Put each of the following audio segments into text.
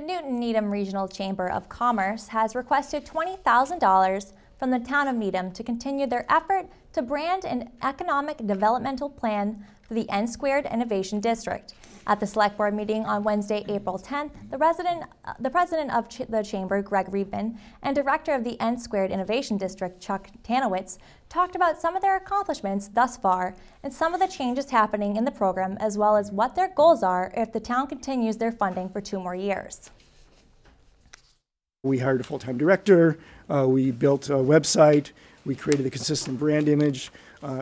the Newton Needham Regional Chamber of Commerce has requested $20,000 from the town of Needham to continue their effort to brand an economic developmental plan for the N-Squared Innovation District. At the Select Board meeting on Wednesday, April 10th, the President of the Chamber, Greg Reedman, and Director of the N-Squared Innovation District, Chuck Tanowitz, talked about some of their accomplishments thus far and some of the changes happening in the program, as well as what their goals are if the town continues their funding for 2 more years. We hired a full-time director, we built a website, we created a consistent brand image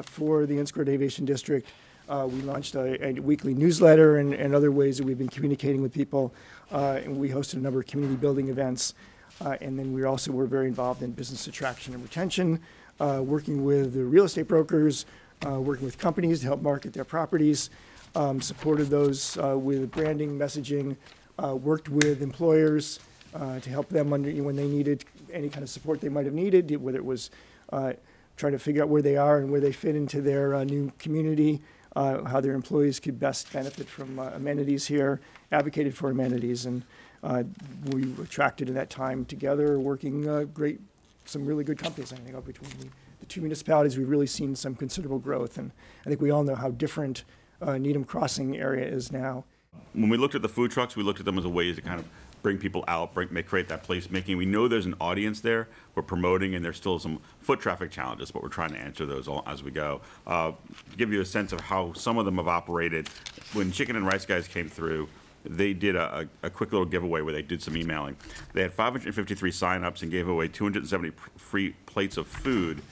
for the N-Squared Innovation District. We launched a weekly newsletter and other ways that we've been communicating with people. And we hosted a number of community building events. And then we also were very involved in business attraction and retention, working with the real estate brokers, working with companies to help market their properties, supported those with branding, messaging, worked with employers to help them when they needed any kind of support they might have needed, whether it was trying to figure out where they are and where they fit into their new community, how their employees could best benefit from amenities here, advocated for amenities, and we attracted at that time together, working some really good companies. I think between the 2 municipalities, we've really seen some considerable growth, and I think we all know how different Needham Crossing area is now. When we looked at the food trucks, we looked at them as a way to kind of bring people out, create that placemaking. We know there's an audience there. We're promoting, and there's still some foot traffic challenges, but we're trying to answer those all as we go. To give you a sense of how some of them have operated, when Chicken and Rice Guys came through, they did a quick little giveaway where they did some emailing. They had 553 signups and gave away 270 free plates of food.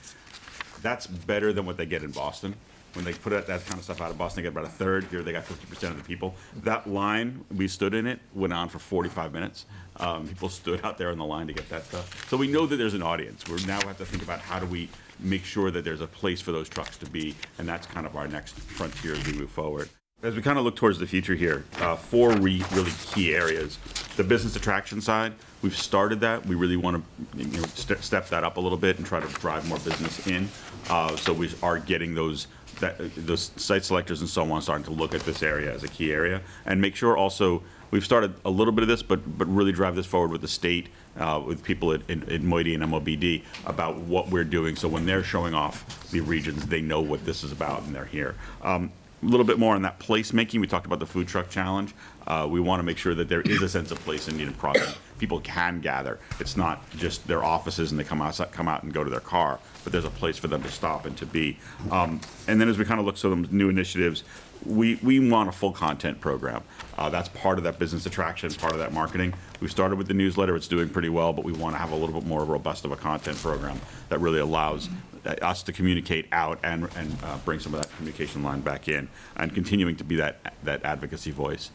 That's better than what they get in Boston. When they put that kind of stuff out of Boston, they get about a third. Here they got 50% of the people. That line, we stood in it, went on for 45 minutes. People stood out there in the line to get that stuff. So we know that there's an audience. We now have to think about how do we make sure that there's a place for those trucks to be, and that's kind of our next frontier as we move forward. As we kind of look towards the future here, 4 really key areas. The business attraction side, we've started that. We really want to step that up a little bit and try to drive more business in. So we are getting those site selectors and so on starting to look at this area as a key area, and make sure also we've started a little bit of this, but really drive this forward with the state, with people at Moiti and MLBD about what we're doing. So when they're showing off the regions, they know what this is about and they're here. A little bit more on that placemaking. We talked about the food truck challenge. We want to make sure that there is a sense of place in Needham Crossing. People can gather. It's not just their offices and they come out and go to their car, but there's a place for them to stop and to be. And then as we kind of look at some new initiatives, we want a full content program. That's part of that business attraction, part of that marketing. We've started with the newsletter. It's doing pretty well, but we want to have a little bit more robust of a content program that really allows us to communicate out and bring some of that communication line back in, and continuing to be that advocacy voice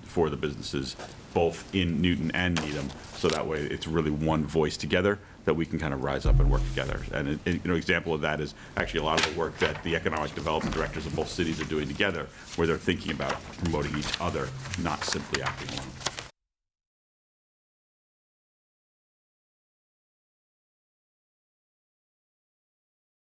for the businesses both in Newton and Needham, so that way it's really one voice together that we can kind of rise up and work together. And an example of that is actually a lot of the work that the economic development directors of both cities are doing together, where they're thinking about promoting each other, not simply acting alone.